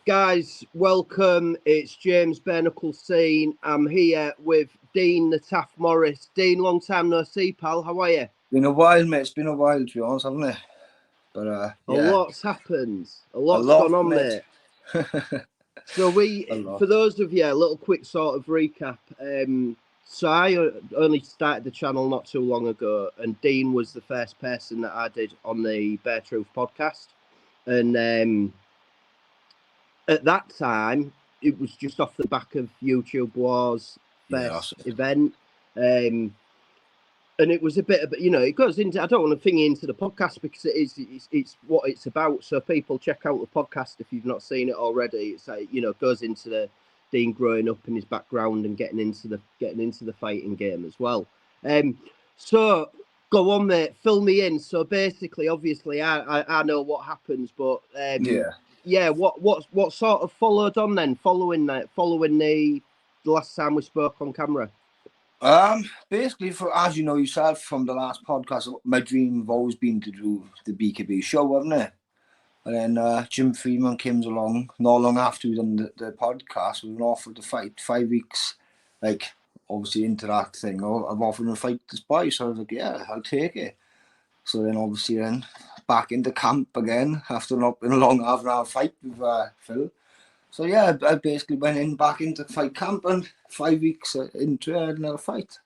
Guys, welcome. It's James Barnacle Scene. I'm here with Dean the Taff Morris. Dean, long time no see, pal. How are you? Been a while, mate. It's been a while, to be honest, hasn't it? But A lot's happened. A lot's gone on, mate. So for those of you, a little quick sort of recap. So I only started the channel not too long ago, and Dean was the first person that I did on the Bare Truth podcast. And at that time, it was just off the back of YouTube Wars first event. And it was a bit of, it goes into, I don't want to thing into the podcast because it's what it's about. So people check out the podcast if you've not seen it already. It's like, goes into the Dean growing up and his background and getting into the fighting game as well. So go on, mate, fill me in. So basically, obviously, I know what happens, but what sort of followed on then, following the last time we spoke on camera? Basically, as you know yourself from the last podcast, my dream have always been to do the BKB show, wasn't it? And then Jim Freeman came along not long after we done the podcast. We were offered to fight 5 weeks, like obviously into that thing. I've offered to fight this boy, so I was like, yeah, I'll take it. So then obviously back into camp again after not been a long half-an-hour fight with Phil. So yeah, I basically went back into fight camp and 5 weeks into another fight.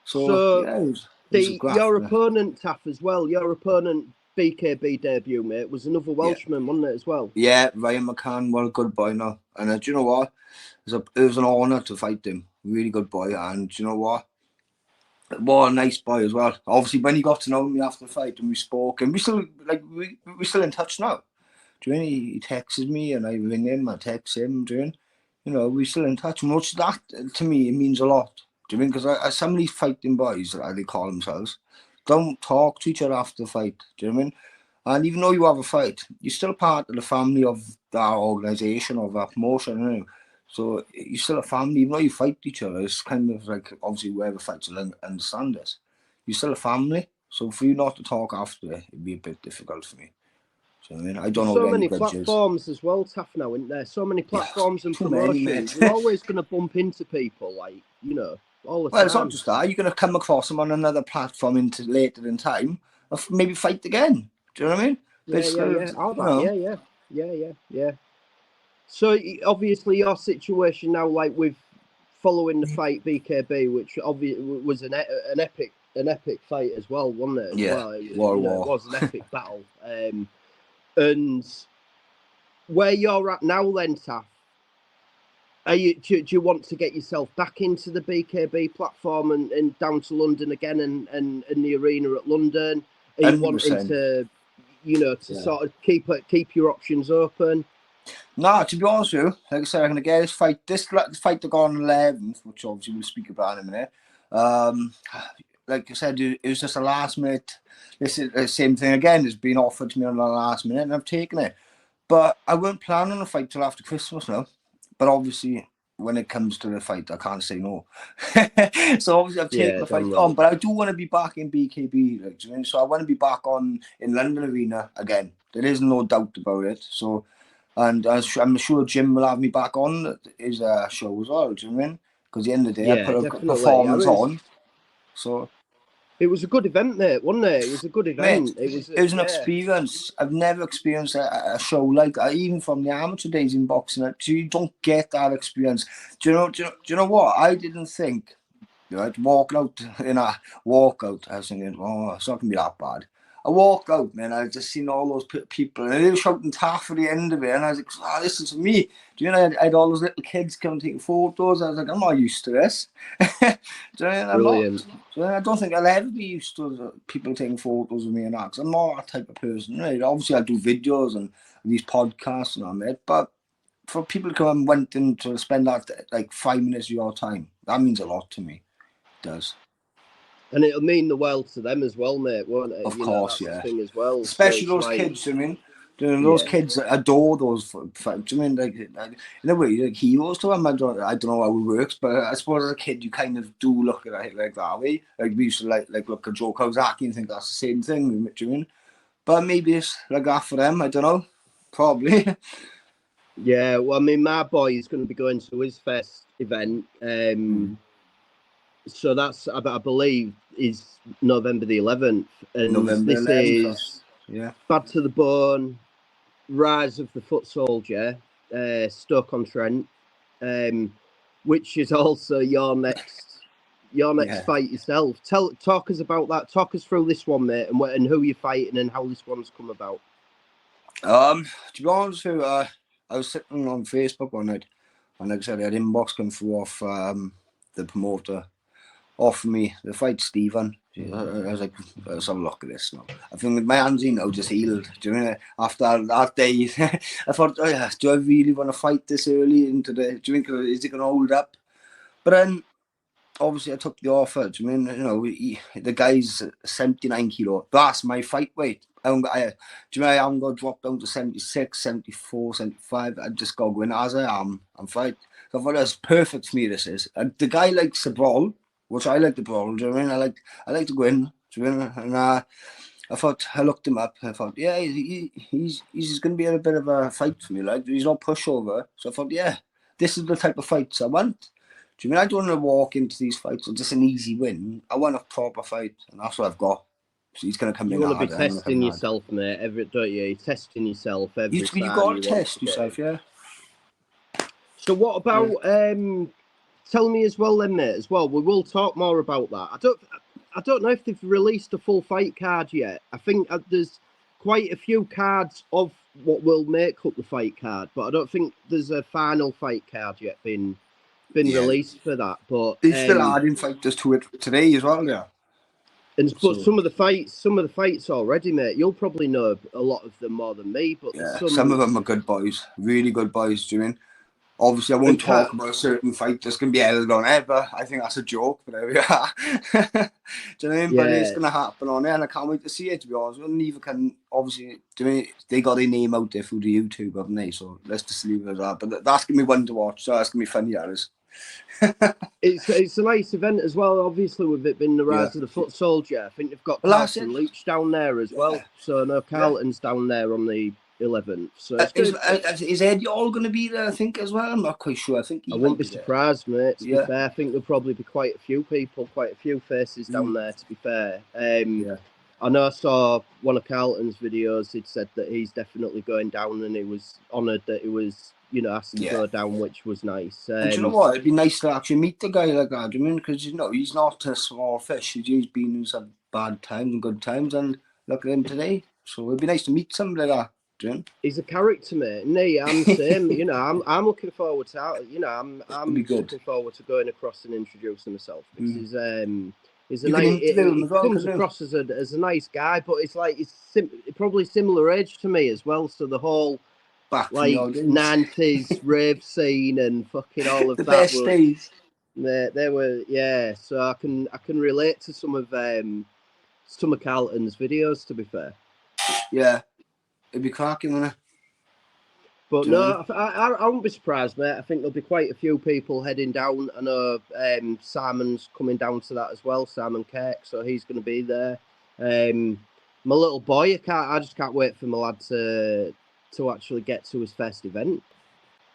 So yeah, it was your opponent, Taff, as well. Your opponent, BKB debut, mate, was another Welshman, wasn't it, as well? Yeah, Ryan McCann, well, good boy now. And do you know what? It was an honour to fight him. Really good boy. And do you know what? What a nice boy as well. Obviously, when he got to know me after the fight and we spoke, and we still in touch now. Do you know, he texts me and I ring him, I text him, we're still in touch. Much that, to me, it means a lot. Do you mean? Because some of these fighting boys, as they call themselves, don't talk to each other after the fight. Do you know what I mean? And even though you have a fight, you're still part of the family of that organisation, of that promotion, So you're still a family, even though you fight each other. It's kind of like, obviously, whoever fights will understand this. You're still a family. So for you not to talk after, it'd be a bit difficult for me. So, I don't know. So many platforms as well, Taff, now, isn't there? So many platforms and promotions. You're always going to bump into people, all the time. It's not just that. You're going to come across them on another platform later in time, or maybe fight again. Do you know what I mean? Yeah. So obviously your situation now, like with following the fight BKB, which obviously was an epic fight as well, wasn't it? It was an epic battle. And where you're at now, then, Taff, do you want to get yourself back into the BKB platform and down to London again and the arena at London? Are you 100%. Wanting to, sort of keep your options open? No, to be honest with you, like I said, I'm going to get this fight to go on 11th, which obviously we'll speak about in a minute. Like I said, it was just a last minute. This is the same thing again. It's been offered to me on the last minute, and I've taken it. But I weren't planning on a fight till after Christmas now. But obviously, when it comes to the fight, I can't say no. So obviously, I've taken the fight on. But I do want to be back in BKB. So I want to be back in London Arena again. There is no doubt about it. So, and I'm sure Jim will have me back on his show as well. Do you know what I mean? Because at the end of the day, I put a performance on. So it was a good event, mate, wasn't it? It was a good event. Mate, it was an experience. I've never experienced a show like that, even from the amateur days in boxing. You don't get that experience. Do you know what? I didn't think, walking out in a walkout, I was thinking, oh, it's not going to be that bad. I walk out, man, I just seen all those people, and they were shouting Taff at the end of it, and I was like, this is me. Do you know, I had all those little kids come taking photos. I was like, I'm not used to this. Do you know, brilliant. So I don't think I'll ever be used to people taking photos of me and that, because I'm not that type of person. Right? Obviously, I do videos and these podcasts and all that, but for people to come and went in to spend that, like 5 minutes of your time, that means a lot to me. It does. And it'll mean the world to them as well, mate, won't it? Of course, yeah. Thing as well. Especially so those kids, I mean. Those kids adore those fights. I mean, like in a way, like heroes to them. I don't know how it works, but I suppose as a kid, you kind of do look at it like that way. Like we used to like look at Joe Kawasaki and think that's the same thing. Do you mean? But maybe it's like that for them. I don't know. Probably. Yeah, well, I mean, my boy is going to be going to his first event. So that's, I believe, is November the 11th. And November this 11th. is Yeah. Bad to the Bone, Rise of the Footsoldier, Stoke On Trent, which is also your next fight yourself. Talk us about that. Talk us through this one, mate, and who you're fighting and how this one's come about. To be honest with you, I was sitting on Facebook one night, and like I said, I had inbox come through off the promoter, offer me the fight Stephen. I was like, let's have a look at this now. I think my hands now just healed. Do you know, after that day, I thought, oh yeah, do I really want to fight this early into the? Do you think is it going to hold up? But then obviously I took the offer. Do you mean, you know, the guy's 79 kilo. That's my fight weight. Do you know, I haven't got to drop down to 76, 74, 75. I just got to go in as I am and fight. So I thought that's perfect for me, this is. And the guy likes to brawl, which I like to brawl. Do you know what I mean? I like to go in. Do you know what I mean? And I thought, I looked him up. I thought, yeah, he's going to be a bit of a fight for me. Like, he's not pushover. So I thought, yeah, this is the type of fights I want. Do you mean I don't want to walk into these fights with just an easy win? I want a proper fight, and that's what I've got. So he's going to come in hard. You want to be testing yourself, mate, don't you? You're testing yourself every time. You got to test yourself, yeah. So what about, tell me as well then, mate, as well, we will talk more about that. I don't know if they've released a full fight card yet. I think there's quite a few cards of what will make up the fight card, but I don't think there's a final fight card yet been released for that. But they still adding fighters to it today as well, yeah. But some of the fights already, mate. You'll probably know a lot of them more than me. But yeah, some of them are good boys, really good boys. Do you mean? Obviously, I won't talk about a certain fight that's going to be held on ever. I think that's a joke, but there we are. Do you know what I mean? Yeah. But it's going to happen on there, and I can't wait to see it, to be honest. And neither can, obviously, do you mean, they got their name out there through the YouTube, haven't they? So let's just leave it at that. But that's going to be one to watch, so that's going to be funny, that is. It's a nice event as well, obviously, with it being the Rise of the Footsoldier. I think they've got Carlton Leach down there as well. So, no, Carlton's down there on the 11th. So is Eddie all going to be there, I think, as well? I'm not quite sure. I think I wouldn't be surprised, mate, to be fair. I think there'll probably be quite a few people, quite a few faces down there, to be fair. I know I saw one of Carlton's videos. He'd said that he's definitely going down, and he was honoured that he was, you know, asked to go down, which was nice. And do you know what? It'd be nice to actually meet the guy like that, do you mean? Because, you know, he's not a small fish. He's been in some bad times and good times, and look at him today. So it'd be nice to meet somebody like that. He's a character, mate. And I'm the same. You know, I'm looking forward to. You know, I'm looking forward to going across and introducing myself. Because he's a nice. He comes across as a nice guy, but it's like he's probably similar age to me as well. So the whole back like 90s rave scene and fucking all of the that. Best days. They were So I can relate to some of Carlton's videos. To be fair. Yeah. It'd be cracking, wouldn't it? But no, I wouldn't be surprised, mate. I think there'll be quite a few people heading down. I know Simon's coming down to that as well, Simon Kirk, so he's going to be there. My little boy, I just can't wait for my lad to actually get to his first event.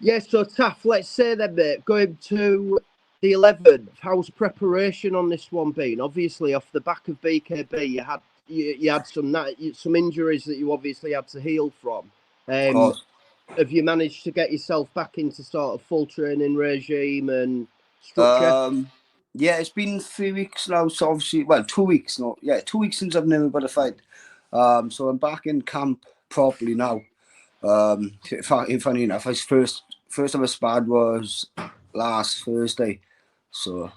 Yeah, so Taff, let's say then, mate, going to the 11th, how's preparation on this one been? Obviously, off the back of BKB, you had some injuries that you obviously had to heal from. Of course. Have you managed to get yourself back into sort of full training regime and structure? Yeah, it's been 3 weeks now. So obviously, 2 weeks. 2 weeks since I've never got a fight. So I'm back in camp properly now. Funny enough, first ever sparred was last Thursday. So.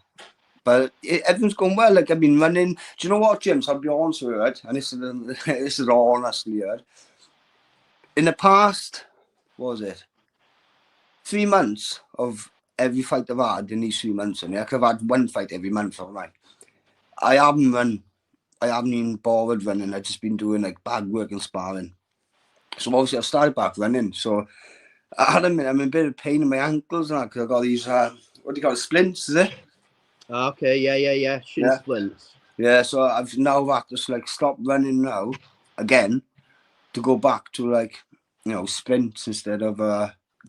But everything's going well. Like, I've been running. Do you know what, James? I'll be honest with you, right? And this is all honestly, right? In the past, what was it? 3 months of every fight I've had in these 3 months, and I've had one fight every month, haven't I? I haven't run. I haven't even bothered running. I've just been doing like bag work and sparring. So obviously I've started back running. So I'm in a bit of pain in my ankles and because I've got these what do you call it, splints, is it? Okay, yeah. Shin splints. Yeah, so I've now had to like stop running now again to go back to like, you know, sprints instead of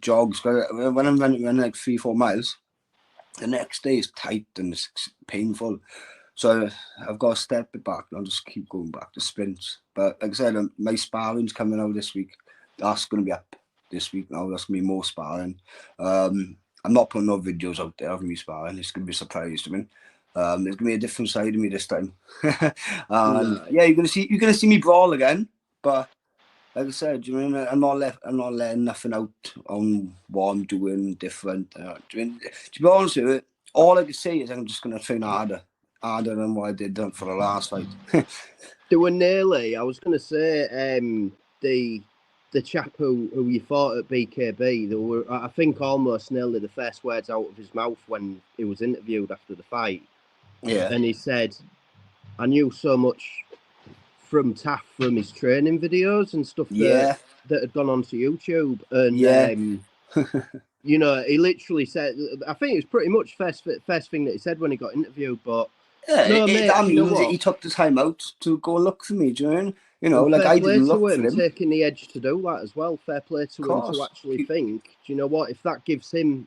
jogs. When I'm running like 3-4 miles, the next day is tight and it's painful. So I've got to step it back and I'll just keep going back to sprints. But like I said, my sparring's coming out this week. That's going to be up this week now. That's going to be more sparring. I'm not putting no videos out there of me sparring. It's going to be a surprise to me. There's going to be a different side of me this time. And yeah, you're going to see me brawl again. But like I said, you know, I'm not letting nothing out on what I'm doing different. To be honest with you, all I can say is I'm just going to train harder than what I did for the last fight. They were nearly. I was going to say the chap who you fought at BKB. They were, I think, almost nearly the first words out of his mouth when he was interviewed after the fight. Yeah, and he said, "I knew so much from Taff from his training videos and stuff that had gone onto YouTube." And you know, he literally said, I think it was pretty much first thing that he said when he got interviewed. But that means he took the time out to go look for me. Do you know? You know, like I didn't look for him. Taking the edge to do that as well. Fair play to him to actually think. Do you know what? If that gives him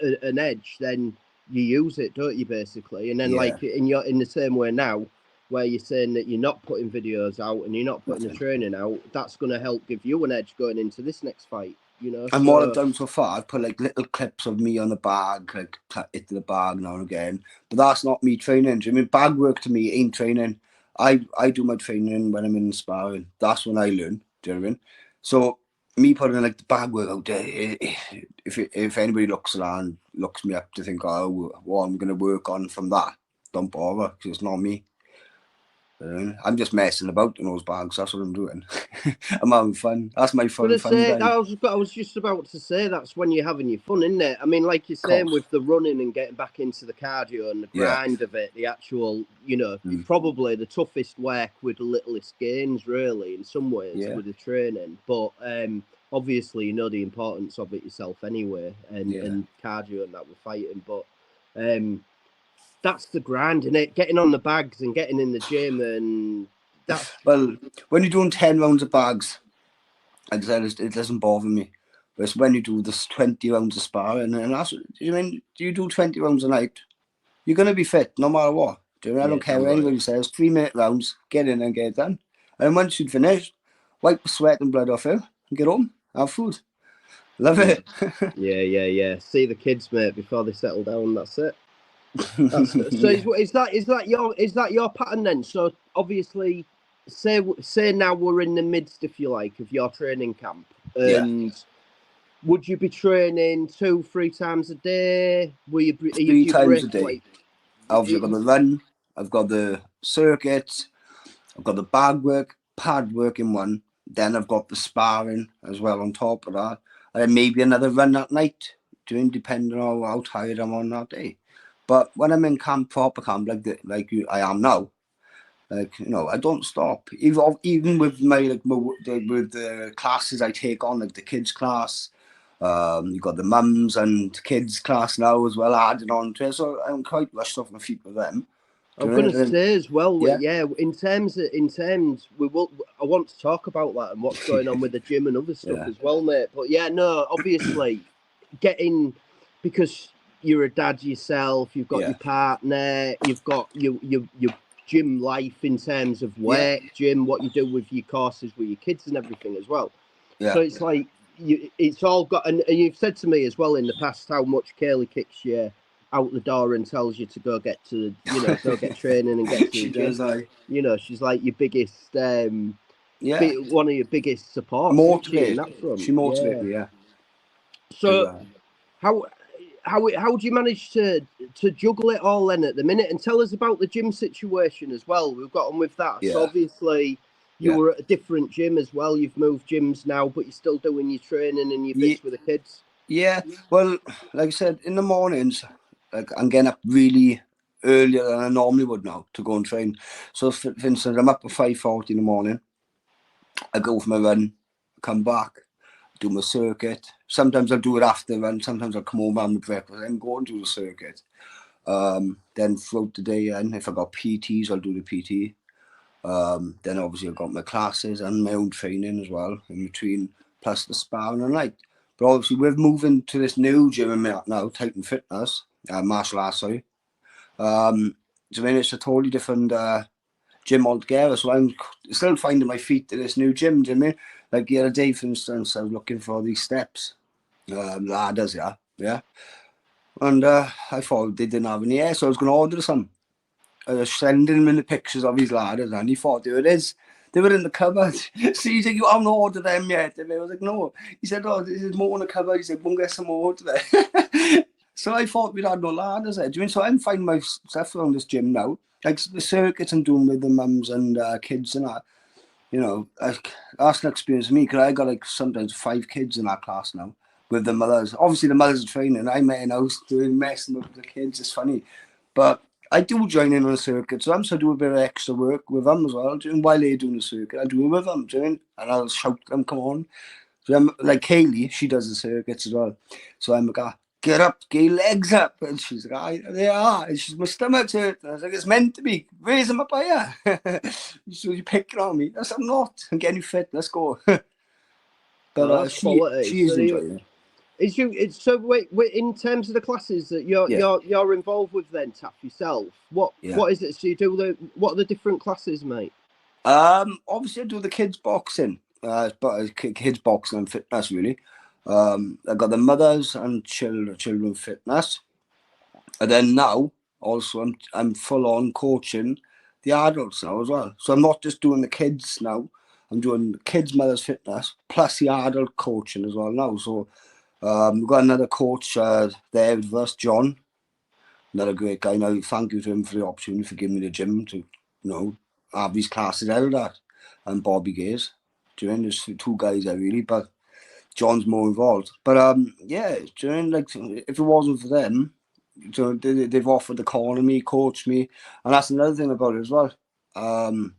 an edge, then you use it, don't you? Basically, and then like in the same way now, where you're saying that you're not putting videos out and you're not putting the training out, that's going to help give you an edge going into this next fight. You know, and what I've done so far, I've put like little clips of me on the bag, like hit the bag now and again. But that's not me training. Do you mean bag work to me ain't training? I do my training when I'm in sparring. That's when I learn. Do you know what I mean? So me putting like the bag work out there, if anybody looks me up to think, oh, what I'm going to work on from that, don't bother, because it's not me. I'm just messing about in those bags. That's what I'm doing. I'm having fun. That's my fun. I was just about to say that's when you're having your fun, isn't it? I mean, like you're saying with the running and getting back into the cardio and the grind of it, the actual, you know, probably the toughest work with the littlest gains, really, in some ways with the training. But obviously, you know the importance of it yourself anyway, and cardio and that with fighting. But that's the grind, and it getting on the bags and getting in the gym, and that's when you're doing 10 rounds of bags, like I said, it doesn't bother me. But it's when you do this 20 rounds of sparring, and that's, you mean, do you do 20 rounds a night, you're gonna be fit no matter what. Do you know? I don't care what anybody says. 3-minute rounds, get in and get it done. And once you've finished, wipe the sweat and blood off you and get home, have food. Love it. Yeah. See the kids, mate, before they settle down. That's it. So is that your pattern then? So obviously, say now we're in the midst, if you like, of your training camp, and would you be training 2-3 times a day? Will you 3 times a day? Obviously, I've got the run, I've got the circuits, I've got the bag work, pad work in one. Then I've got the sparring as well on top of that, and then maybe another run at night, depending on how tired I'm on that day. But when I'm in camp, proper camp, I am now, like, you know, I don't stop. Even with my with the classes I take on, like the kids class, you've got the mums and kids class now as well added on to it. So I'm quite rushed off my feet with them. I'm going to say as well, in terms, I want to talk about that and what's going on with the gym and other stuff as well, mate. But obviously, because you're a dad yourself, you've got your partner, you've got your gym life in terms of work, gym, what you do with your courses with your kids and everything as well. So it's like, it's all got, and you've said to me as well in the past how much Kaylee kicks you out the door and tells you to go get go get training and get to the gym. You know, she's like your biggest, one of your biggest supports. Motivated. She motivated me, So, how do you manage to juggle it all then at the minute? And tell us about the gym situation as well. We've got on with that. Yeah. So obviously you were at a different gym as well. You've moved gyms now, but you're still doing your training and your bits with the kids. Yeah. Well, like I said, in the mornings, like I'm getting up really earlier than I normally would now to go and train. So for instance, I'm up at 5:40 in the morning. I go for my run, come back, do my circuit. Sometimes I'll do it after run. Sometimes I'll come home and have my breakfast and go and do the circuit. Then throughout the day, and if I got PTs, I'll do the PT. Then obviously I've got my classes and my own training as well in between, plus the sparring at night. But obviously, we're moving to this new gym I'm at now, Titan Fitness, martial arts, sorry. So I mean, it's a totally different gym altogether. So I'm still finding my feet to this new gym. Do you know what I mean? Like the other day, for instance, I was looking for these steps, ladders, yeah. And I thought they didn't have any here, so I was going to order some. I was sending him the pictures of his ladders, and he thought, there it is. They were in the cupboard. So he's like, you haven't ordered them yet? And I was like, no. He said, oh, there's more in the cupboard. He said, go and get some more today. So I thought we'd had no ladders there. Do you mean? So I'm finding myself around this gym now. Like the circuits I'm doing with the mums and kids and that, you know, like, that's an experience for me, because I got like sometimes 5 kids in that class now with the mothers. Obviously, the mothers are training. I'm in house doing messing with the kids. It's funny. But I do join in on the circuit, so I'm still doing a bit of extra work with them as well. And while they're doing the circuit, I do it with them, do you know? And I'll shout them, come on. So I'm like Kaylee, she does the circuits as well. So I'm like, get up, get your legs up. And she's like, they are. And she's, my stomach's hurt. And I was like, it's meant to be. Raise them up higher. So you're picking on me. I said, I'm not. I'm getting you fit. Let's go. But she is enjoying it. Wait, in terms of the classes that you're involved with then, Taff, yourself, what is it? So you do what are the different classes, mate? Obviously I do the kids boxing, but kids boxing and fitness really. I got the mothers and children fitness, and then now also I'm full on coaching the adults now as well. So I'm not just doing the kids now. I'm doing kids, mothers fitness plus the adult coaching as well now. So we've got another coach there with us, John, another great guy. Now, thank you to him for the opportunity for giving me the gym to, have these classes held at, and Bobby Gaze. Do you know, there's 2 guys there really, but John's more involved. But yeah, do you know, like, if it wasn't for them, they've offered to corner me, coach me, and that's another thing about it as well. And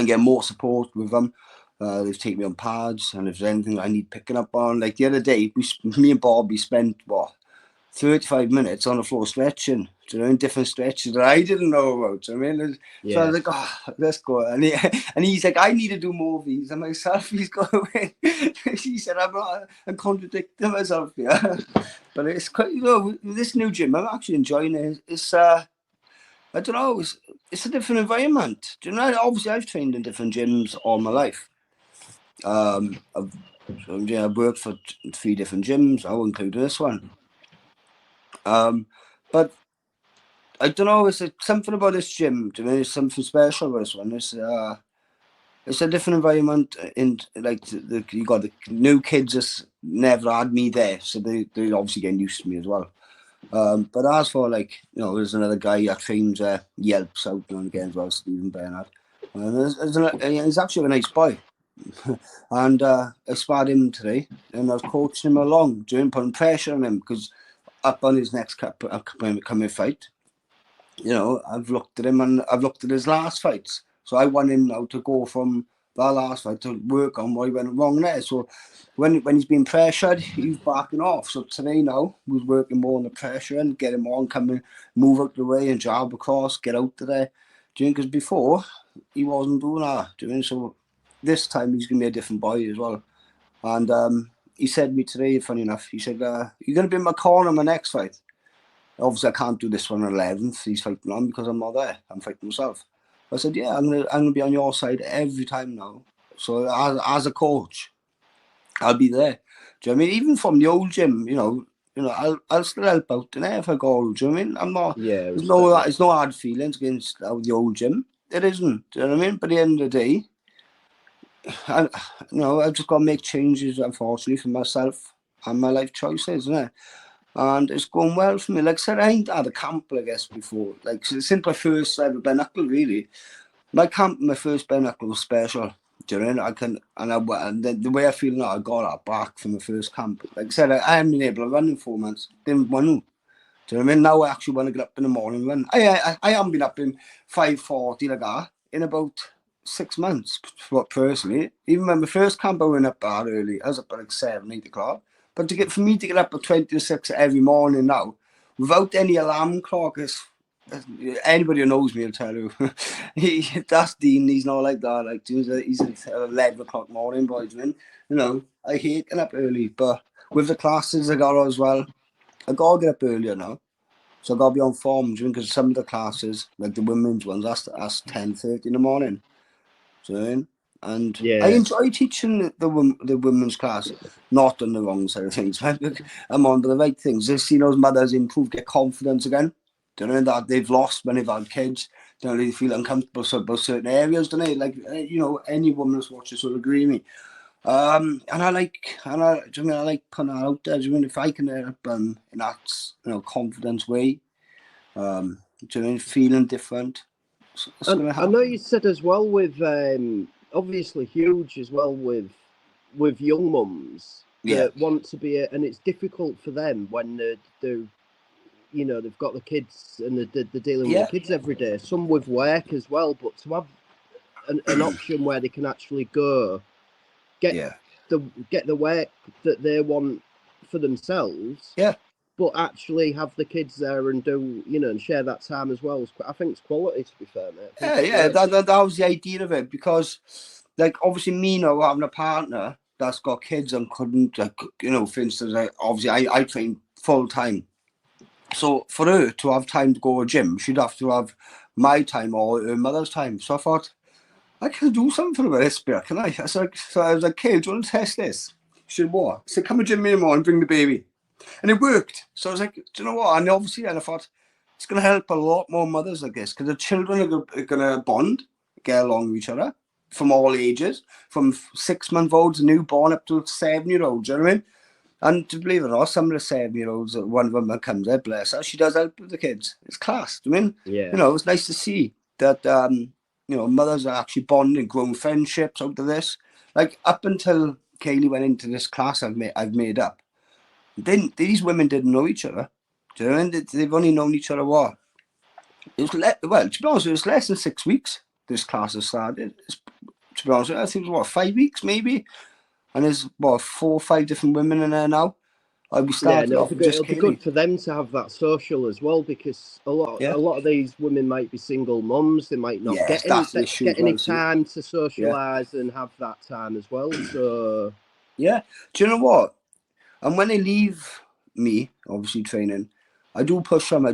get more support with them. They've taken me on pads, and if there's anything I need picking up on, like the other day, me and Bobby spent 35 minutes on the floor stretching, in different stretches that I didn't know about. So I mean, so I was like, let's go. And he's like, I need to do more of these. And myself, he's got away. He said, I'm contradicting myself here. But it's quite, this new gym, I'm actually enjoying it. It's I don't know, it's a different environment. Do you know? Obviously, I've trained in different gyms all my life. I've worked for 3 different gyms. I won't include this one. But I don't know. It's something about this gym. Do you know? There's something special about this one. It's a different environment. In like you got the new kids just never had me there, so they're obviously getting used to me as well. But as for there's another guy that trains Yelps out and again as well, Stephen Bernard. And he's actually a nice boy. And I sparred him today, and I was coaching him along, putting pressure on him, because up on his next upcoming fight, I've looked at him and I've looked at his last fights. So I want him now to go from that last fight to work on what he went wrong there. So when he's been pressured, he's backing off. So today now, we're working more on the pressure and get him on, come in, move out the way and jab across, get out of there. Because before, he wasn't doing that. So this time, he's going to be a different boy as well. And he said to me today, funny enough, he said, you're going to be in my corner in my next fight. Obviously, I can't do this one on 11th. He's fighting on because I'm not there. I'm fighting myself. I said, yeah, I'm gonna be on your side every time now. So as a coach, I'll be there. Do you know what I mean? Even from the old gym, I'll still help out in there if I go. Do you know what I mean? I'm not. Yeah. There's no hard feelings against the old gym. It isn't. Do you know what I mean? But at the end of the day, I've just got to make changes, unfortunately, for myself and my life choices, isn't it? And it's going well for me. Like I said, I ain't had a camp, I guess, before. Like, since my first ever bare knuckle, really. My first bare knuckle was special. Do you know? And the way I feel now, I got that back from the first camp. Like I said, I haven't been able to run in 4 months. Didn't want to. Do you know what I mean? Now I actually want to get up in the morning and run. I haven't been up in 5:40 like that in about 6 months, personally. Even when my first camp, I went up that early. I was up at like 7, 8 o'clock. But for me to get up at 26 every morning now, without any alarm clock, anybody who knows me will tell you. That's Dean. He's not like that. Like he's at 11 o'clock morning, boys. I hate getting up early, but with the classes I got as well, I got to get up earlier now. So I got to be on form, because some of the classes, like the women's ones, that's 10:30 in the morning. Do you know what I mean? And I enjoy teaching the women's class, not on the wrong side of things. I'm on the right things. Just see those mothers improve, get confidence again. Do you know that they've lost when they've had kids? Do you know, they feel uncomfortable about certain areas, don't they? Like, you know, any woman that's watching will agree with me. And I like putting that out there. Do you mean, if I can help in that, you know, confidence way, do you mean, feeling different? I know you said as well with obviously huge as well with young mums that want to be, and it's difficult for them when they're you know, they've got the kids and they're dealing with the kids every day. Some with work as well, but to have an option where they can actually go get the work that they want for themselves. Yeah. But actually have the kids there and do, you know, and share that time as well. I think it's quality, to be fair, mate. That was the idea of it, because, like, obviously me now having a partner that's got kids and couldn't, like, you know, for instance, I train full time. So for her to have time to go to the gym, she'd have to have my time or her mother's time. So I thought, I can do something about this bit, can I? So I was like, Kay, do you want to test this? She said, what? I said, come to gym in the morning, bring the baby. And it worked. So I was like, do you know what? And obviously, I thought, it's going to help a lot more mothers like this, because the children are going to bond, get along with each other from all ages, from 6-month-olds, newborn, up to 7-year-olds, you know what I mean? And to believe it or not, some of the 7-year-olds, one of them that comes there, bless her, she does help with the kids. It's class, do you mean? Yeah. You know, it's nice to see that, you know, mothers are actually bonding, growing friendships out of this. Like, up until Kaylee went into this class I've made up, these women didn't know each other. Do you know what I mean? They've only known each other what? It was well, to be honest, it was less than 6 weeks this class has started. To be honest, I think it was 5 weeks maybe. And there's 4 or 5 different women in there now. We started off with just it'll be good for them to have that social as well, because a lot of these women might be single mums. They might not get any time to socialise and have that time as well. So do you know what? And when they leave me, obviously training, I do push them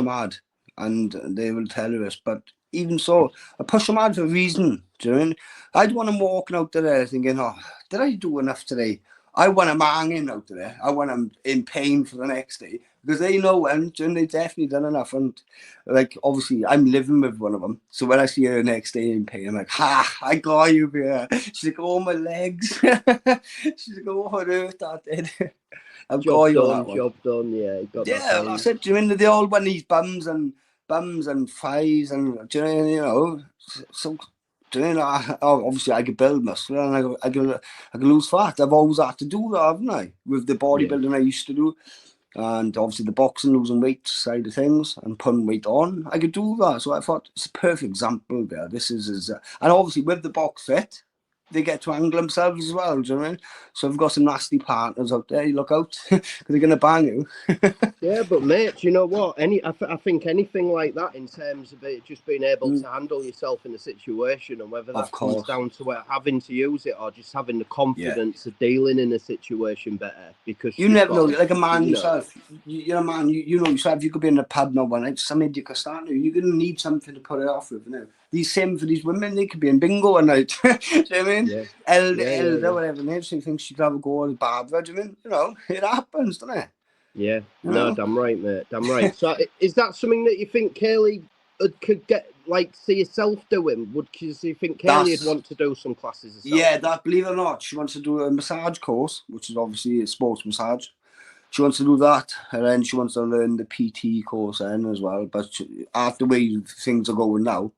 hard, and they will tell you this. But even so, I push them hard for a reason. Do you know what I mean? I don't want them walking out there thinking, oh, did I do enough today? I want them hanging out there. I want them in pain for the next day, because they know and they've definitely done enough. And, like, obviously, I'm living with one of them. So when I see her the next day in pain, I'm like, I got you here. She's like, oh, my legs. She's like, oh, it hurt that did. I've got you on that one. Job done, yeah. I said, do you mean they all want these bums and thighs, and do you know, so. Do you know, obviously I could build muscle and I could lose fat. I've always had to do that, haven't I? With the bodybuilding I used to do, and obviously the boxing, losing weight side of things and putting weight on, I could do that. So I thought it's a perfect example there. This is and obviously with the box fit, they get to angle themselves as well. Do you know what I mean? So I've got some nasty partners out there. You look out, because they're going to bang you. Yeah, but mate, you know what? I think anything like that, in terms of it just being able to handle yourself in a situation, and whether that comes down to having to use it or just having the confidence of dealing in a situation better, because you never know. Like a man yourself, you're a man. You know yourself. You could be in a pub now one night. Some idiot could start you. You're going to need something to put it off with. You know? These same for these women. They could be in bingo one night. Do you know what I mean? Yeah. Elder, whatever name. So you think she could have a go at Barbara. Do you mean? You know, it happens, doesn't it? Yeah. No, damn right, mate. Damn right. So is that something that you think Kaylee could get, like, see herself doing? Because you think Kaylee would want to do some classes herself? Yeah, believe it or not, she wants to do a massage course, which is obviously a sports massage. She wants to do that, and then she wants to learn the PT course then as well. But after the way things are going now,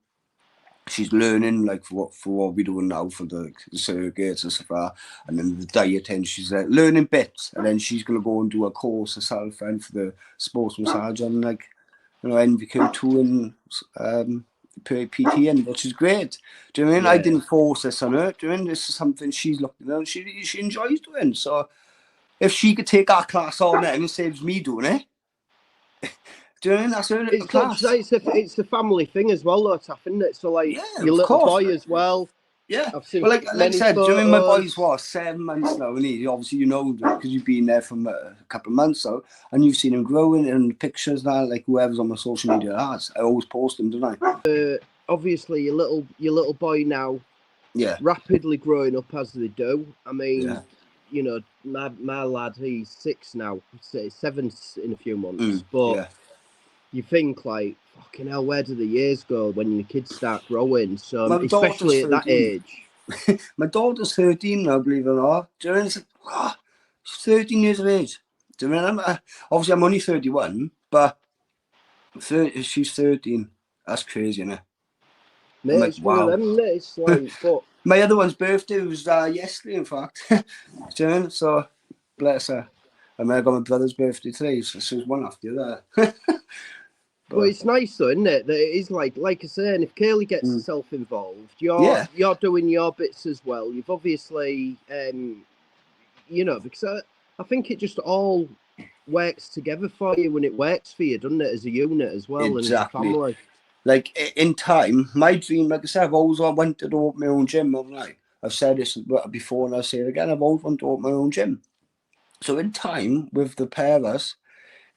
she's learning, like, for what we're doing now, for the circuits and stuff like that, and then the diet, and she's learning bits, and then she's going to go and do a course herself and for the sports massage and, like, you know, NVQ2 and PT, which is great. Do you know what I mean? I didn't force this on her. Do you know what I mean? This is something she's looking at and she enjoys doing. So if she could take our class on it and it saves me doing it, do you know what I mean? That's her class. It's a family thing as well, though, Taff, isn't it? So, like, your little boy as well, Yeah. I've seen Well, like I many said, do you photos. remember my boy's what, 7 months now, and obviously because you've been there from a couple of months now, and you've seen him growing in pictures now. Like whoever's on my social media has, I always post them, don't I? Obviously, your little boy now, Yeah. rapidly growing up as they do. I mean, Yeah. you know, my lad, he's 6 now, 7 in a few months, but. Yeah. You think like, fucking hell, where do the years go when your kids start growing? So My daughter's especially at that 13. age. My daughter's 13 now, believe it or not. Do you know, it's like, she's 13 years of age. Do you remember? Obviously, I'm only 31, but she's 13. That's crazy, isn't it? Mate, I'm like, it's one of wow. them. It's like, but My other one's birthday was yesterday, in fact. Do you know? So, bless her. And I got my brother's birthday today, so it's one after the other. but it's nice though, isn't it? That it is like I say, and if Kaylee gets herself involved, Yeah. you're doing your bits as well. You've obviously, you know, because I think it just all works together for you when it works for you, doesn't it? As a unit as well, Exactly. and as a family. Like in time, my dream, like I said, I've always wanted to open my own gym, haven't I? I've said this before and I'll say it again, I've always wanted to open my own gym. So in time, with the pair of us,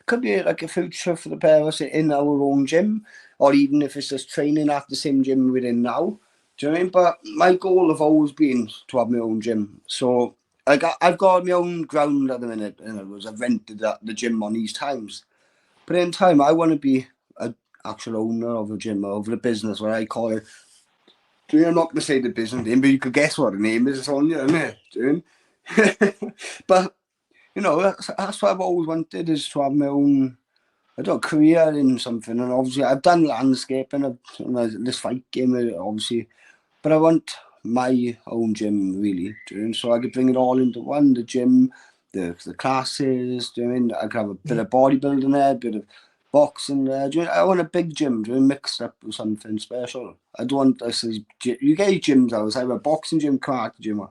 it could be like a future for the pair of us in our own gym, or even if it's just training at the same gym we're in now. Do you know what I mean? But my goal have always been to have my own gym. So I've got my own ground at the minute, and I've rented the gym on these times. But in time, I want to be an actual owner of a gym, of a business, what I call it. I'm not going to say the business name, but you could guess what the name is. It's on you, isn't it? But, you know, that's what I've always wanted, is to have my own, I don't know, career in something. And obviously, I've done landscaping, this fight game, obviously. But I want my own gym, really. So I could bring it all into one, the gym, the classes. Do you know what I mean? I could have a bit of bodybuilding there, a bit of boxing there. Do you know, I want a big gym, mixed up with something special. I don't want this. You get gyms out. I have a boxing gym, karate gym.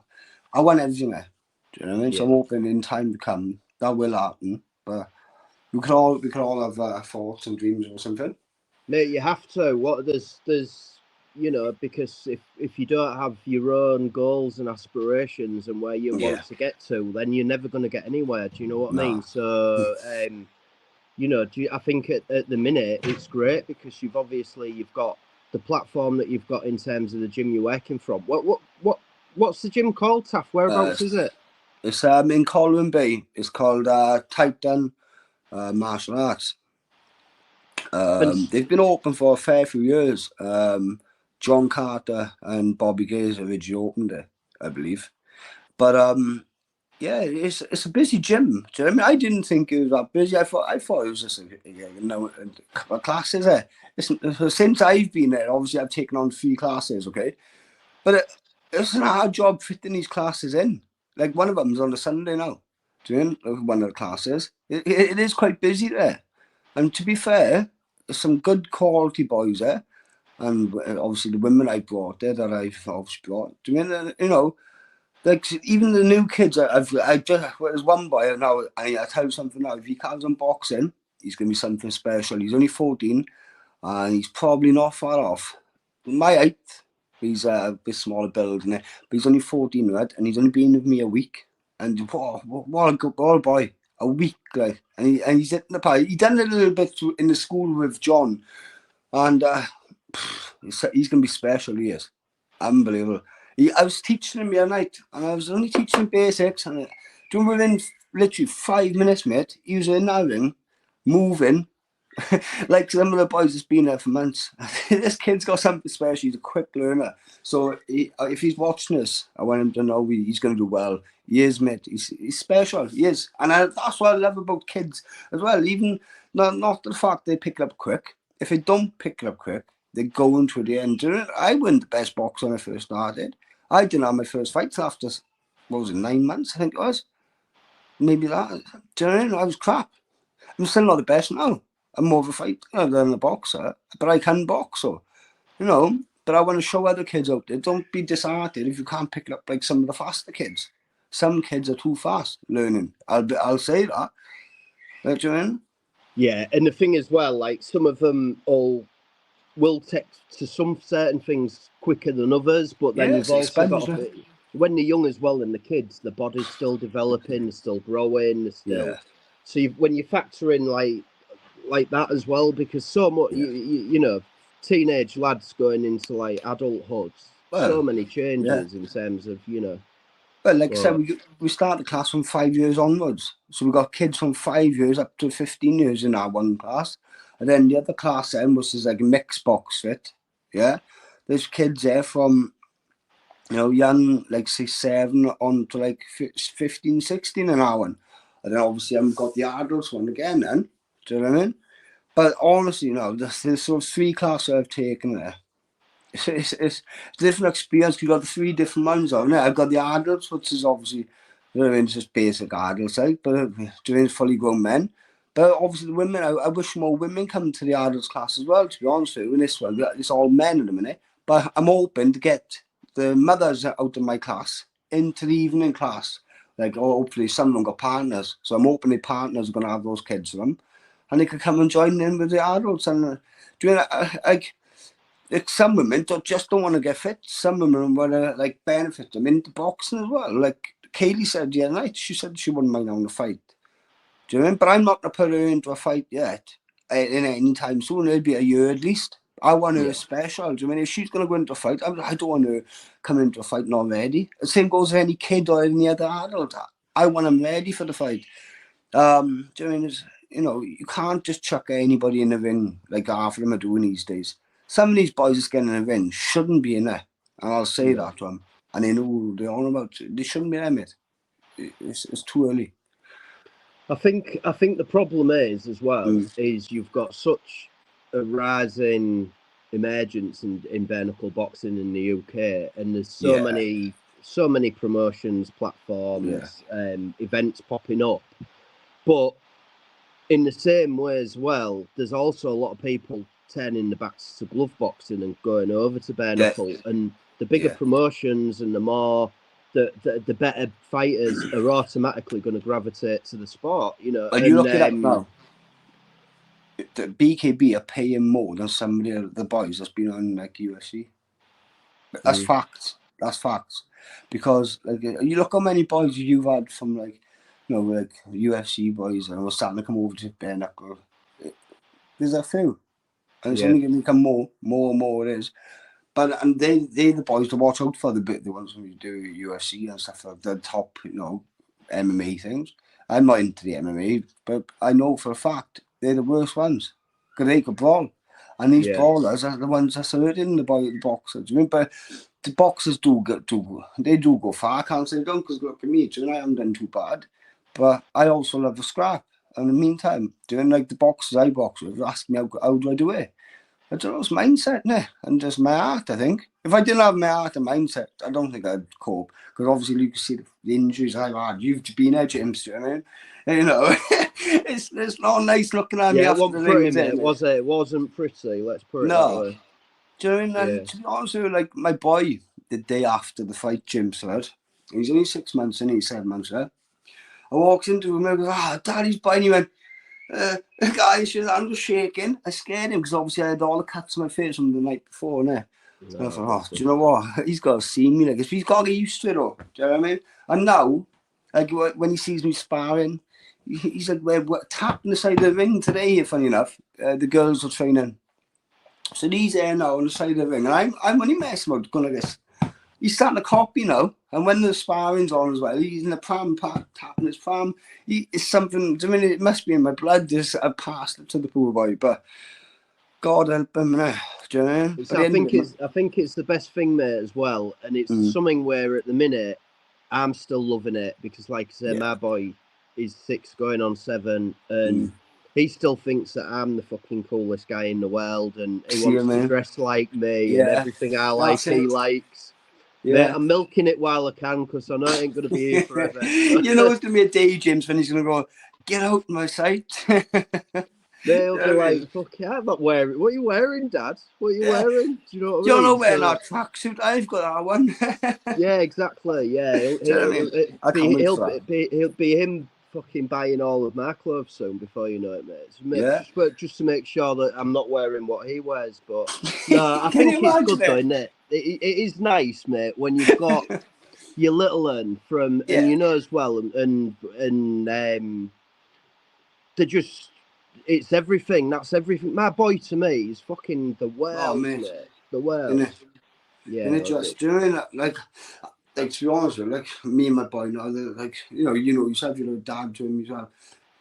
I want everything there. Do you know what I mean? Yeah. So I'm hoping in time to come that will happen. But we could all have thoughts and dreams or something. Mate, you have to. There's you know, because if you don't have your own goals and aspirations and where you want to get to, then you're never going to get anywhere. Do you know what I mean? So, you know, I think at the minute it's great because you've got the platform that you've got in terms of the gym you're working from. What's the gym called, Taff? Whereabouts is it? It's in Colwyn Bay. It's called Titan Martial Arts. They've been open for a fair few years. John Carter and Bobby Gaze originally opened it, I believe. But yeah, it's a busy gym. Do you know what I mean? I didn't think it was that busy. I thought it was just a couple of classes there. Since I've been there, obviously I've taken on 3 classes, okay? But it's a hard job fitting these classes in. Like one of them's on a Sunday now. Do you know? One of the classes. It is quite busy there. And to be fair, there's some good quality boys there. And obviously the women I brought there that I've obviously brought. Do you mean, you know, like even the new kids, there's one boy now, I tell you something now, if he comes on boxing, he's going to be something special. He's only 14 and he's probably not far off my height. He's a bit smaller build, but he's only 14, right? And he's only been with me a week. And what a good boy. A week, like. And he's hitting the pie. He done a little bit in the school with John. And he's going to be special, he is. Unbelievable. I was teaching him the other night, and I was only teaching him basics. And within literally 5 minutes, mate, he was in that ring, moving, like some of the boys that's been there for months. This kid's got something special. He's a quick learner. So if he's watching this, I want him to know he's going to do well. He is, mate. He's special. He is. And that's what I love about kids as well. Even not the fact they pick it up quick. If they don't pick it up quick, they go into the end. I wasn't the best boxer when I first started. I didn't have my first fight till after, 9 months, I think it was. Maybe that. Do you know what I mean? I was crap. I'm still not the best now. I'm more of a fighter than a boxer, but I can box, so, you know, but I want to show other kids out there, don't be disheartened if you can't pick it up like some of the faster kids. Some kids are too fast learning. I'll say that. Do you know what I mean? Yeah, and the thing as well, like some of them will take to some certain things quicker than others, but then you've also got when they're young as well, and the kids, the body's still developing, they're still growing, they're still. So when you factor in like that as well, because so much, you know, teenage lads going into like adulthood, so many changes in terms of, you know. Well, like I said, we start the class from 5 years onwards. So we've got kids from 5 years up to 15 years in our one class. And then the other class then, which is like a mixed box fit, there's kids there from, you know, young, like say 7 on to like 15, 16 an hour. And then obviously I've got the adults one again then. Do you know what I mean? But honestly, you know, there's sort of 3 classes I've taken there. It's a different experience. You've got the 3 different ones on there. I've got the adults, which is obviously, you know, it's just basic adults, like, but doing fully grown men. But obviously the women, I wish more women come to the adults class as well, to be honest with you. In this one, it's all men at the minute. But I'm hoping to get the mothers out of my class into the evening class. Like, hopefully some of them got partners. So I'm hoping the partners are going to have those kids for them. And they could come and join in with the adults. And doing like some women just don't want to get fit. Some women want to like benefit them into boxing as well. Like Kaylee said the other night, she said she wouldn't mind having a fight. Do you know what I mean? But I'm not going to put her into a fight yet. In any time soon, it'll be a year at least. I want her special. Do you know what I mean? If she's going to go into a fight, I don't want her come into a fight not ready. The same goes for any kid or any other adult. I want them ready for the fight. Do you know what I mean? You know, you can't just chuck anybody in the ring like half of them are doing these days. Some of these boys that's getting in the ring shouldn't be in there. And I'll say that to them. And they know what they're on about. They shouldn't be there, mate. It's too early. I think the problem is as well is you've got such a rising emergence in bare knuckle boxing in the UK, and there's so many promotions, platforms, events popping up. But in the same way as well, there's also a lot of people turning the backs to glove boxing and going over to bare knuckle, and the bigger promotions and the more the better fighters are automatically going to gravitate to the sport, you know. And you look it up now. The BKB are paying more than somebody of the boys that's been on like UFC. That's facts. That's facts. Because like you look how many boys you've had from like, you know, like UFC boys and was starting to come over to bare knuckle. There's a few. And it's only going to become more and more it is. But and they're the boys to watch out for, the ones who do UFC and stuff, like the top, you know, MMA things. I'm not into the MMA, but I know for a fact they're the worst ones because they could brawl. And these brawlers are the ones that's hurting the boxers. I mean, but the boxers do go far. I can't say they don't, because look at me, I haven't done too bad. But I also love the scrap. And in the meantime, doing like the boxers I box with, ask me how do I do it? I don't know, it's mindset, and just my heart, I think. If I didn't have my heart and mindset, I don't think I'd cope. Because obviously you can see the injuries I've had. You've been at gyms, do you know what I mean? You know, it's not nice looking at me after the ring. It wasn't pretty, let's put it that way. Do you know what I mean? And to be honest with you, like my boy, the day after the fight, Jim said, he's only 6 months in, he's 7 months there. I walked into him and I goes, Daddy's boy, and he went, the guy, his hand was shaking. I scared him because obviously I had all the cuts on my face from the night before, innit? And I thought, do you know what? He's got to see me, like, he's got to get used to it, though. Do you know what I mean? And now, like, when he sees me sparring, he's like, we're tapping the side of the ring today, funny enough. The girls are training. So he's there now on the side of the ring, and I'm only messing about going like this. He's starting to copy now, and when the sparring's on as well, he's in the pram, tapping his pram. It's something, I mean, it must be in my blood, just I passed it to the poor boy, but God help him, do you know? I think it's the best thing, mate, as well, and it's something where at the minute, I'm still loving it, because like I say, my boy is 6 going on 7, and he still thinks that I'm the fucking coolest guy in the world, and he wants to dress like me, and everything I like, he likes. Yeah, mate, I'm milking it while I can, because I know it ain't going to be here forever. You know, it's going to be a day, James, when he's going to go, get out my sight. They'll be like, fuck yeah, I'm not wearing. What are you wearing, Dad? What are you wearing? Do you know what I mean? You're not wearing our tracksuit. I've got that one. Yeah, exactly. Yeah, he'll be him fucking buying all of my clothes soon before you know it, mate. Just to make sure that I'm not wearing what he wears. But no, I think it's good though, isn't it? it is nice, mate, when you've got your little un from, and you know as well, and they're just, it's everything. That's everything. My boy to me is fucking the world, mate. The world. Yeah. And it just, do you know what I mean? Like to be honest with you, like me and my boy now, like you know, yourself, you're a dad to him, yourself.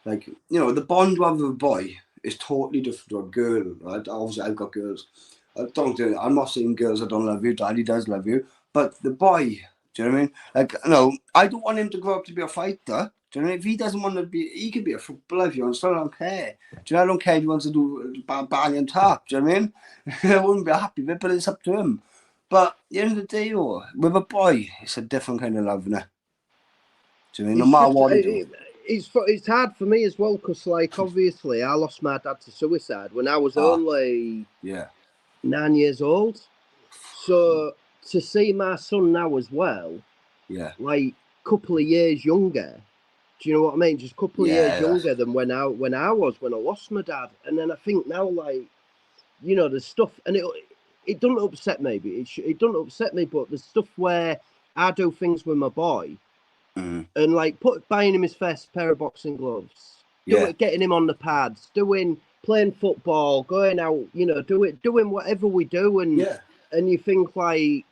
Like, you know, the bond you have with a boy is totally different to a girl, right? Obviously, I've got girls. I'm not saying girls that don't love you. Daddy does love you. But the boy, do you know what I mean? Like, no, I don't want him to grow up to be a fighter. Do you know what I mean? If he doesn't want to be, he could be a footballer if he wants. I don't care. Do you know, I don't care if he wants to do bang and tap. Do you know what I mean? I wouldn't be happy with it, but it's up to him. But at the end of the day, though, with a boy, it's a different kind of love, innit? Do you know what I mean? No matter what he do. It's hard for me as well, because, like, obviously, I lost my dad to suicide when I was only 9 years old. So to see my son now as well, like, couple of years younger, do you know what I mean? Just a couple of years younger than when I lost my dad. And then I think now, like, you know, there's stuff, and it doesn't upset me. It doesn't upset me, but there's stuff where I do things with my boy. And like buying him his first pair of boxing gloves, getting him on the pads, playing football, going out, you know, doing whatever we do, and you think like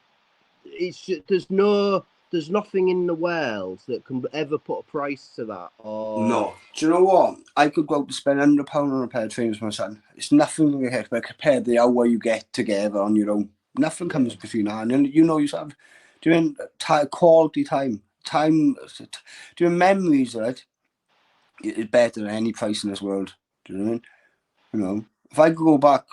it's just, there's nothing in the world that can ever put a price to that. No, do you know what? I could go out and spend £100 on a pair of trainers for my son. It's nothing compared to the hour you get together on your own. Nothing comes between that, and you know yourself. Doing quality time. Doing memories, right, is better than any price in this world. Do you know what I mean? You know, if I could go back,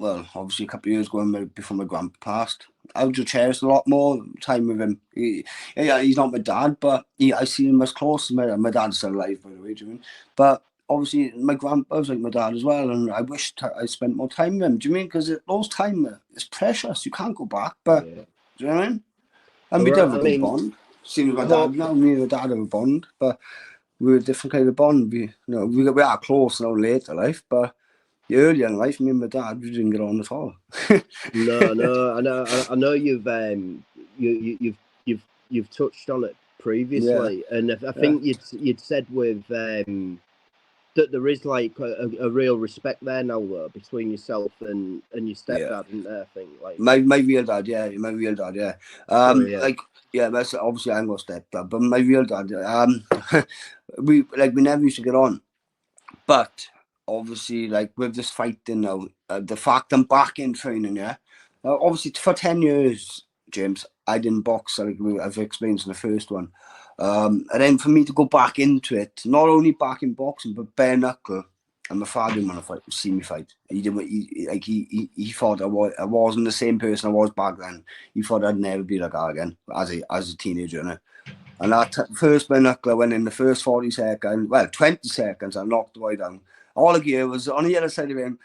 well, obviously a couple of years ago before my grandpa passed, I would just cherish a lot more time with him. He's not my dad, but I see him as close as my dad's still alive, by the way. Do you know what I mean? But obviously my grandpa was like my dad as well, and I wished I spent more time with him. Do you mean? Because those time is precious. You can't go back, but do you know what I mean? And we do have a good bond. Same as my dad now. Me and my dad have a bond, but we're a different kind of bond. We are close now later life, but earlier in life, me and my dad, we didn't get on at all. No, I know you've touched on it previously, and I think you'd said with that there is like a real respect there now, though, between yourself and your stepdad, isn't there? I think like my real dad, that's obviously I'm not stepdad, but my real dad, we never used to get on, but obviously like with this fighting now, the fact I'm back in training, obviously for 10 years, James, I didn't box, like I've explained in the first one. And then for me to go back into it, not only back in boxing, but bare knuckle, and my father didn't want to see me fight. He thought I wasn't the same person I was back then. He thought I'd never be like that again as a teenager. You know? And that first bare knuckle, I went in the first 40 seconds, 20 seconds, I knocked the boy down. All I gear was on the other side of him,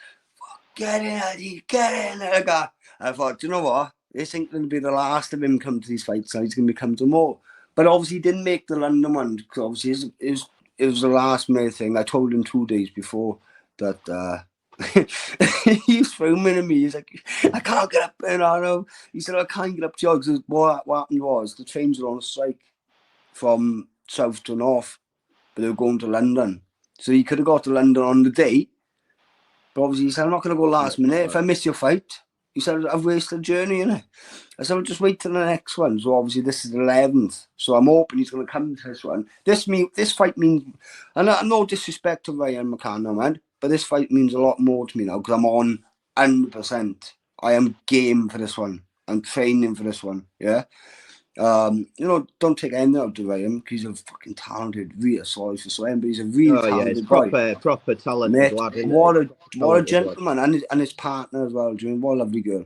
get in, Eddie, get in. I thought, you know what? This ain't going to be the last of him come to these fights. He's going to come to more. But obviously, he didn't make the London one because obviously it was the last minute thing. I told him 2 days before that he's filming at me. He's like, I can't get up there now. He said, I can't get up to you because what happened was the trains were on a strike from south to north, but they were going to London. So he could have got to London on the day. But obviously, he said, I'm not going to go last minute. If I miss your fight, he said, I've wasted the journey, innit? I said, I'll just wait till the next one. So obviously this is the 11th. So I'm hoping he's going to come to this one. This fight means, and no disrespect to Ryan McCann, no, man, but this fight means a lot more to me now because I'm on 100%. I am game for this one. I'm training for this one, yeah? You know, don't take anything out of Ryan because he's a fucking talented, really sorry for swearing, but he's a really talented boy. Proper talented lad, isn't what a gentleman, and his partner as well, June. What a lovely girl.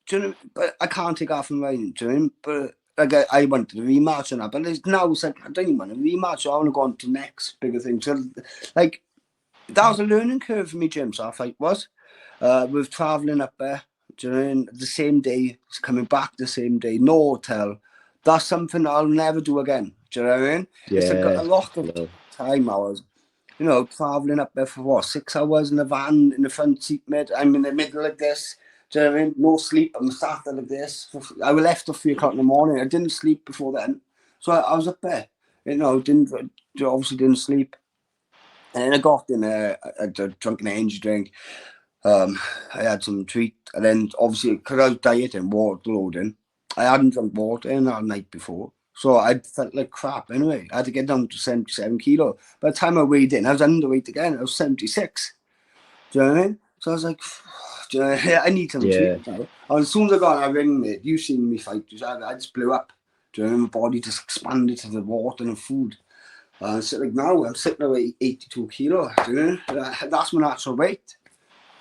Do you know, but I can't take off from Ryan, do you know? But like I went to the rematch and that, but now it's like I don't even want a rematch. I want to go on to the next bigger thing. So like that was a learning curve for me, James. Our fight was. With travelling up there. Do you know, the same day, coming back the same day, no hotel. That's something I'll never do again. Do you know what I mean? Yeah, it's a lot of time hours. You know, travelling up there for 6 hours in a van in the front seat, mate. I'm in the middle of this. Do you know what I mean? No sleep. I'm sat there like this. I was left at 3 o'clock in the morning. I didn't sleep before then. So I was up there. Obviously didn't sleep. And then I got in a drunk an energy drink. I had some treat. And then obviously, because I was dieting, water loading, I hadn't drunk water in that night before. So I felt like crap anyway. I had to get down to 77 kilo. By the time I weighed in, I was underweight again. I was 76. Do you know what I mean? So I was like, I need some treatment now. And as soon as I got a ring, mate, you seen me fight. I just blew up. Do you know what I mean? My body just expanded to the water and food. So like now I'm sitting at 82 kilo. Do you know? That's my natural weight.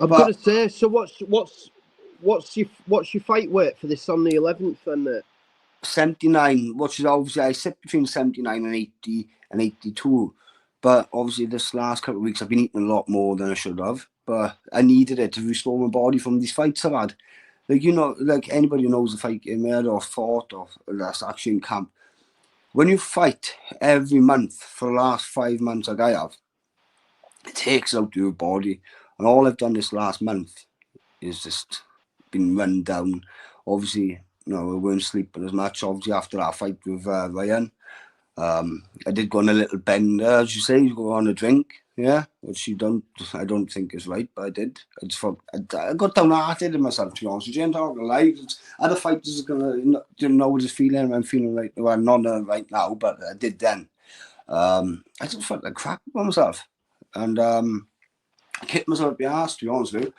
I'm gonna say. So what's your fight weight for this on the 11th then? 79, which is obviously I sit between 79 and 80 and 82. But obviously this last couple of weeks I've been eating a lot more than I should have. But I needed it to restore my body from these fights I've had. Like, you know, like anybody who knows the fight game or fought or that's actually in camp. When you fight every month for the last 5 months like I have, it takes out your body. And all I've done this last month is just been run down. Obviously, you know, I weren't sleeping as much. Obviously, after that fight with Ryan, I did go on a little bender, as you say, you go on a drink, yeah, which I don't think is right, but I did. I got downhearted in myself, to be honest with you. I'm talking like other fighters didn't know what it's feeling. I'm feeling like, well, I'm not right now, but I did then. I just felt like crap about myself, and I kicked myself up the arse, to be honest with you.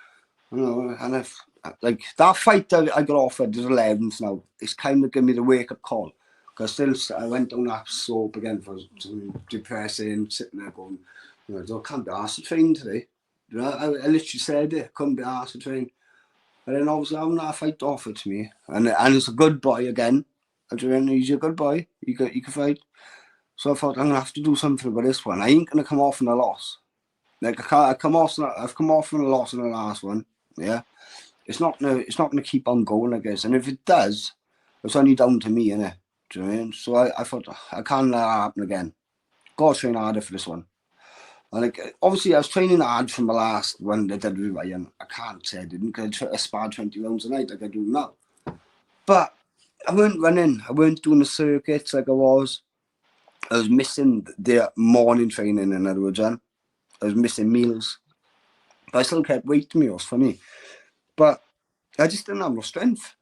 You know, and if like that fight that I got offered is 11th now. It's kind of giving me the wake up call. Because I went down that slope again for some depressing, sitting there going, you know, I can't be asked to train today. You know, I literally said it, couldn't be asked to train. And then obviously having that fight offered to me, and it's a good boy again. He's a good boy. You can fight. So I thought I'm gonna have to do something about this one. I ain't gonna come off in a loss. Like I've come off in a loss in the last one. Yeah, it's not gonna keep on going, I guess. And if it does, it's only down to me, innit? Do you know what I mean? So I thought I can't let that happen again. Gotta train harder for this one. And like obviously I was training hard from the last one I did with Ryan. I can't say I didn't because I sparred 20 rounds a night like I do now. But I weren't running. I weren't doing the circuits like I was. I was missing the morning training, in other words, I was missing meals. But I still kept weight meals for me. But I just didn't have no strength.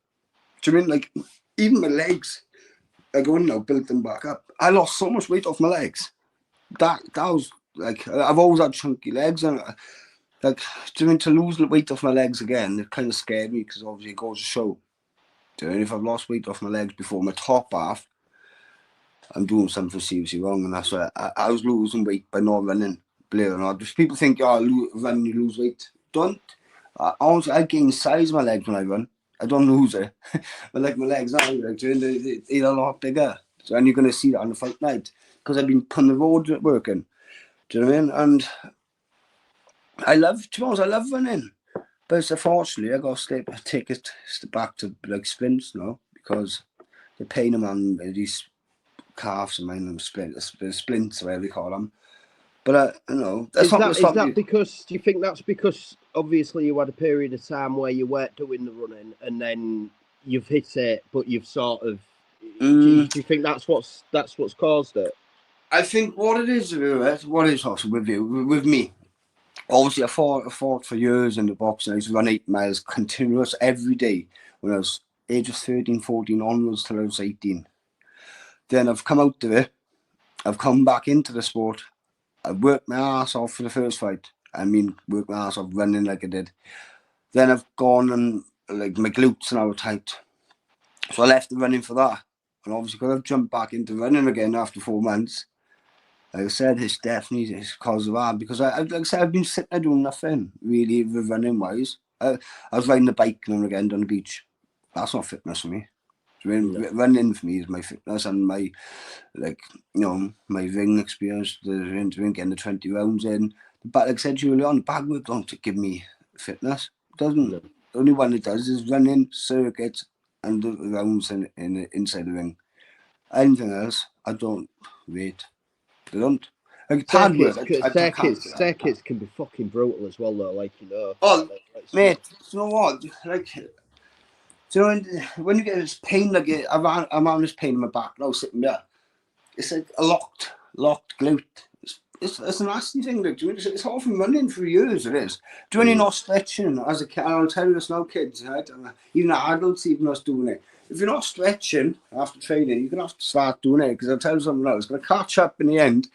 Do you mean like even my legs? I go in now, build them back up. I lost so much weight off my legs. That was like I've always had chunky legs, and like do you mean to lose the weight off my legs again? It kind of scared me because obviously it goes to show. Do you know, if I've lost weight off my legs before, my top half, I'm doing something seriously wrong, and that's why I was losing weight by not running. Believe it or not, if people think run you lose weight, don't. Honestly, I gain size of my legs when I run. I don't lose it. But like my legs are like they're a lot bigger. So and you're gonna see that on the fight night. Because I've been on the road working. Do you know what I mean? And I love running. But it's unfortunately I gotta take it back to like sprints now because the pain of man these calves of mine and splints, whatever they call them. But you know, is that because do you think that's because obviously you had a period of time where you weren't doing the running and then you've hit it, but you've sort of do you think that's what's caused it? I think what it is also with me. Obviously, I fought for years in the boxing. I used to run 8 miles continuous every day when I was age of 13, 14 onwards till I was 18. Then I've come out of it. I've come back into the sport. I worked my ass off for the first fight. I mean, worked my ass off running like I did. Then I've gone and like my glutes now are tight. So I left the running for that. And obviously, because I've jumped back into running again after 4 months, like I said, it's definitely because of that. Because like I said, I've been sitting there doing nothing really with running wise. I was riding the bike now and again down the beach. That's not fitness for me. I mean, running for me is my fitness and my, like, you know, my ring experience, getting the 20 rounds in. But like I said to you earlier on, bag work don't give me fitness. It doesn't. No. The only one it does is running, circuits, and the rounds inside the ring. Anything else, I don't rate. They don't. Like hard work. Circuits can be fucking brutal as well, though. Like, you know. Oh, mate, you know what? Like, do you know when you get this pain, like I'm on this pain in my back now, sitting there. It's like a locked glute. It's a nasty thing. Like, it's hard from running for years. It is. Do any not stretching as a kid? I'll tell you this now, kids. Right? Even adults, even us doing it. If you're not stretching after training, you're gonna have to start doing it because I'll tell you something else. It's gonna catch up in the end.